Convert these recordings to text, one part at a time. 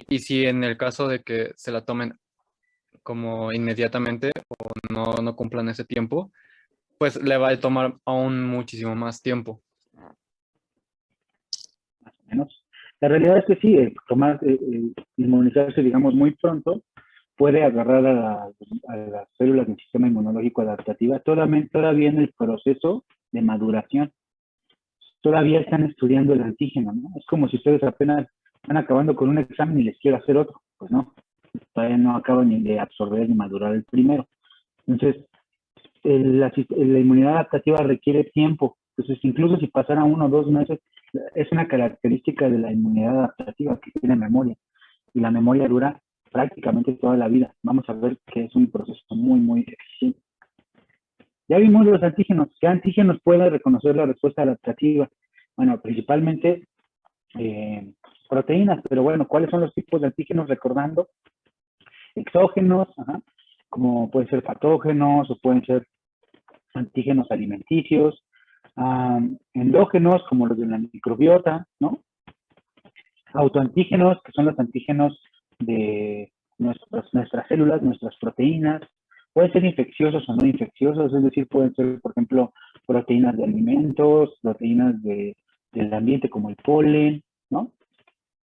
Y si en el caso de que se la tomen como inmediatamente o no cumplan ese tiempo, pues le va a tomar aún muchísimo más tiempo. Más o menos. La realidad es que sí, inmunizarse, digamos, muy pronto puede agarrar a las células del sistema inmunológico adaptativa todavía en el proceso de maduración. Todavía están estudiando el antígeno, ¿no? Es como si ustedes apenas están acabando con un examen y les quiero hacer otro. Pues no, todavía no acaban ni de absorber ni madurar el primero. Entonces, la inmunidad adaptativa requiere tiempo. Entonces, incluso si pasara 1 o 2 meses, es una característica de la inmunidad adaptativa que tiene memoria. Y la memoria dura prácticamente toda la vida. Vamos a ver que es un proceso muy, muy eficiente. Ya vimos los antígenos. ¿Qué antígenos pueden reconocer la respuesta adaptativa? Bueno, principalmente proteínas, pero bueno, ¿cuáles son los tipos de antígenos? Recordando, exógenos, como pueden ser patógenos o pueden ser antígenos alimenticios, endógenos, como los de la microbiota, ¿no? Autoantígenos, que son los antígenos de nuestras células, nuestras proteínas. Pueden ser infecciosos o no infecciosos, es decir, pueden ser, por ejemplo, proteínas de alimentos, proteínas del ambiente como el polen, ¿no?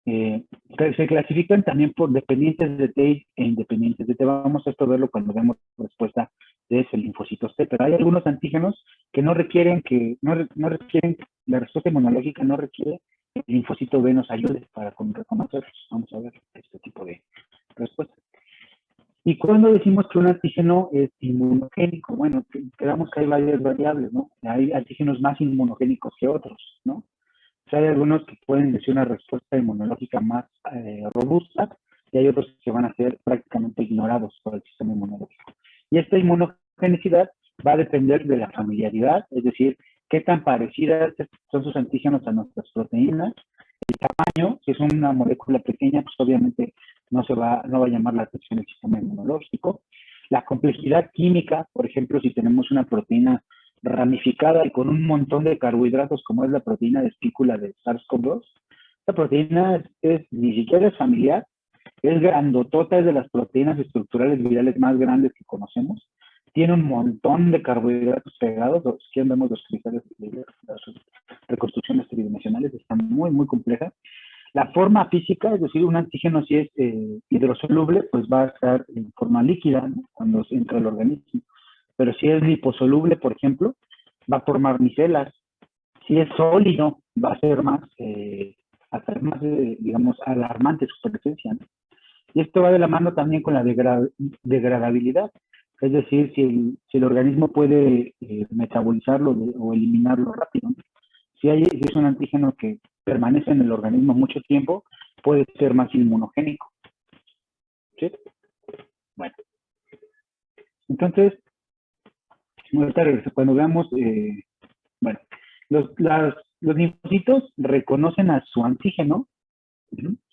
Se clasifican también por dependientes de T e independientes de T. Vamos a esto verlo cuando vemos respuesta de ese linfocitos T, pero hay algunos antígenos que no requieren, la respuesta inmunológica no requiere que el linfocito B nos ayude para reconocerlos. Vamos a ver este tipo de respuesta. ¿Y cuándo decimos que un antígeno es inmunogénico? Bueno, quedamos que hay varias variables, ¿no? Hay antígenos más inmunogénicos que otros, ¿no? O sea, hay algunos que pueden decir una respuesta inmunológica más robusta y hay otros que van a ser prácticamente ignorados por el sistema inmunológico. Y esta inmunogenicidad va a depender de la familiaridad, es decir, qué tan parecidas son sus antígenos a nuestras proteínas. El tamaño, si es una molécula pequeña, pues obviamente no va a llamar la atención del sistema inmunológico. La complejidad química, por ejemplo, si tenemos una proteína ramificada y con un montón de carbohidratos, como es la proteína de espícula de SARS-CoV-2, esta proteína ni siquiera es familiar, es grandotota, es de las proteínas estructurales virales más grandes que conocemos, tiene un montón de carbohidratos pegados, si quieren vemos los cristales, las reconstrucciones tridimensionales, está muy, muy compleja. La forma física, es decir, un antígeno si es hidrosoluble, pues va a estar en forma líquida, ¿no? Cuando entra al organismo. Pero si es liposoluble, por ejemplo, va a formar micelas. Si es sólido, va a ser más, digamos, alarmante su presencia, ¿no? Y esto va de la mano también con la degradabilidad. Es decir, si el organismo puede metabolizarlo o eliminarlo rápido, ¿no? Si es un antígeno que permanece en el organismo mucho tiempo, puede ser más inmunogénico. ¿Sí? Bueno. Entonces, cuando veamos, bueno, los linfocitos reconocen a su antígeno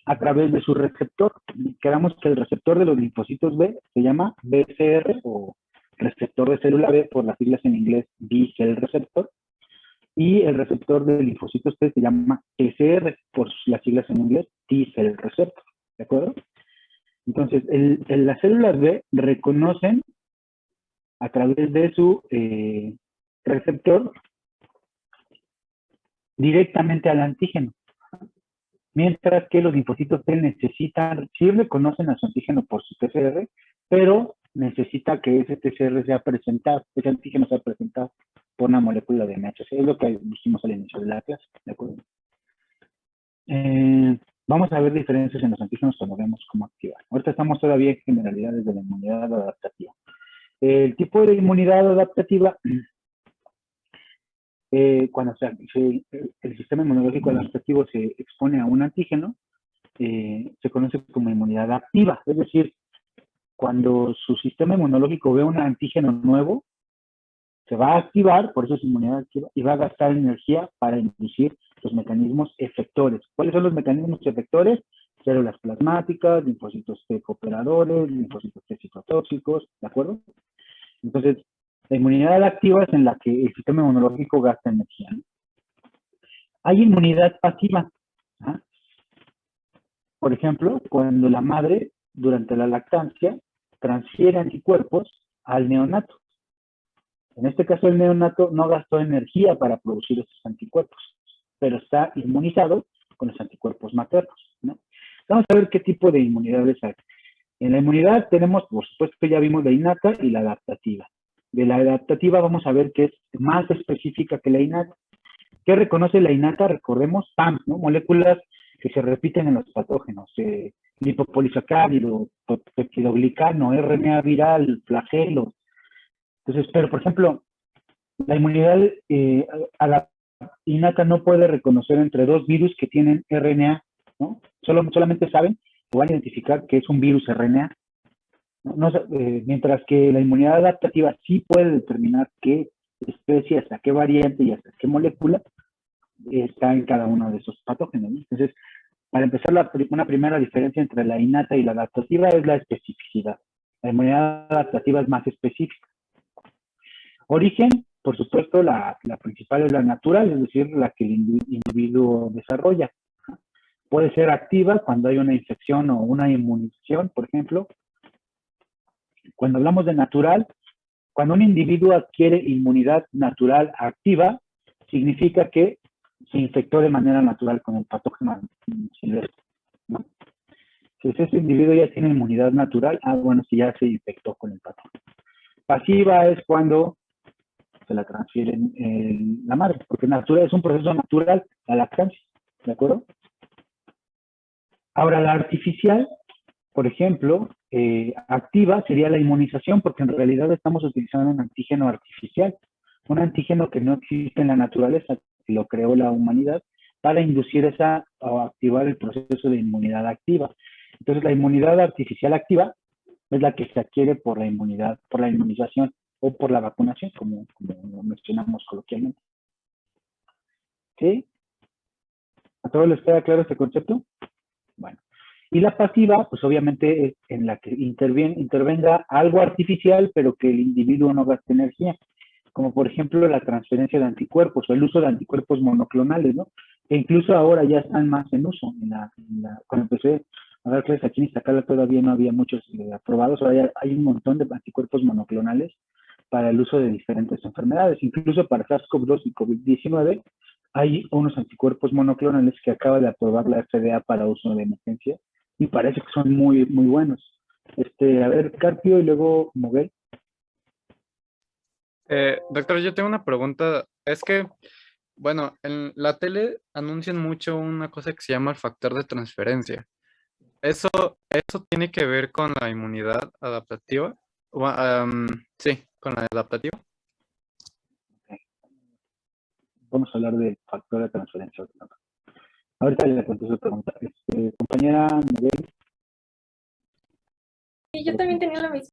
a través de su receptor. Quedamos que el receptor de los linfocitos B se llama BCR o receptor de célula B por las siglas en inglés B-cell receptor. Y el receptor de linfocitos T se llama TCR por las siglas en inglés T-cell receptor. ¿De acuerdo? Entonces, las células B reconocen a través de su receptor directamente al antígeno. Mientras que los linfocitos T sí reconocen a su antígeno por su TCR, pero necesita que ese TCR sea presentado, ese antígeno sea presentado por una molécula de MHC. Es lo que vimos al inicio de la clase, ¿de acuerdo? Vamos a ver diferencias en los antígenos cuando vemos cómo activar. Ahorita estamos todavía en generalidades de la inmunidad adaptativa. El tipo de inmunidad adaptativa, cuando el sistema inmunológico adaptativo se expone a un antígeno, se conoce como inmunidad activa. Es decir, cuando su sistema inmunológico ve un antígeno nuevo, se va a activar, por eso es inmunidad activa, y va a gastar energía para inducir los mecanismos efectores. ¿Cuáles son los mecanismos efectores? Células plasmáticas, linfocitos T cooperadores, linfocitos T citotóxicos, ¿de acuerdo? Entonces, la inmunidad activa es en la que el sistema inmunológico gasta energía, ¿no? Hay inmunidad pasiva. por ejemplo, cuando la madre, durante la lactancia, transfiere anticuerpos al neonato. En este caso, el neonato no gastó energía para producir esos anticuerpos, pero está inmunizado con los anticuerpos maternos, ¿no? Vamos a ver qué tipo de inmunidades hay. En la inmunidad tenemos, por supuesto, ya vimos la innata y la adaptativa. De la adaptativa vamos a ver que es más específica que la innata. ¿Qué reconoce la innata? Recordemos PAMP, ¿no? Moléculas que se repiten en los patógenos. Lipopolisacárido, peptidoglicano, RNA viral, flagelo. Entonces, pero por ejemplo, la inmunidad a la innata no puede reconocer entre dos virus que tienen RNA, ¿no? Solamente saben o van a identificar que es un virus RNA. Mientras que la inmunidad adaptativa sí puede determinar qué especie, hasta qué variante y hasta qué molécula está en cada uno de esos patógenos, ¿no? Entonces, para empezar, una primera diferencia entre la innata y la adaptativa es la especificidad. La inmunidad adaptativa es más específica. Origen, por supuesto, la principal es la natural, es decir, la que el individuo desarrolla. Puede ser activa cuando hay una infección o una inmunización, por ejemplo. Cuando hablamos de natural, cuando un individuo adquiere inmunidad natural activa, significa que se infectó de manera natural con el patógeno silvestre, ¿no? Entonces, ese individuo ya tiene inmunidad natural, bueno, si ya se infectó con el patógeno. Pasiva es cuando se la transfieren la madre, porque natural es un proceso natural, la lactancia, ¿de acuerdo? Ahora, la artificial, por ejemplo, activa sería la inmunización, porque en realidad estamos utilizando un antígeno artificial, un antígeno que no existe en la naturaleza, que lo creó la humanidad, para inducir o activar el proceso de inmunidad activa. Entonces, la inmunidad artificial activa es la que se adquiere por la inmunización o por la vacunación, como mencionamos coloquialmente. ¿Sí? ¿A todos les queda claro este concepto? Bueno. Y la pasiva, pues obviamente es en la que intervenga algo artificial, pero que el individuo no gaste energía, como por ejemplo la transferencia de anticuerpos o el uso de anticuerpos monoclonales, ¿no? Que incluso ahora ya están más en uso. Cuando empecé a dar clases aquí en Iztacala todavía no había muchos aprobados, ahora ya hay un montón de anticuerpos monoclonales para el uso de diferentes enfermedades, incluso para SARS-CoV-2 y COVID-19 hay unos anticuerpos monoclonales que acaba de aprobar la FDA para uso de emergencia y parece que son muy, muy buenos. A ver, Carpio y luego Moguel. Doctor, yo tengo una pregunta. Es que, bueno, en la tele anuncian mucho una cosa que se llama el factor de transferencia. ¿Eso tiene que ver con la inmunidad adaptativa? Sí, con la adaptativa. Vamos a hablar del factor de transferencia. Ahorita le contesto la pregunta. Compañera Moguel. Sí, yo también tenía la misma.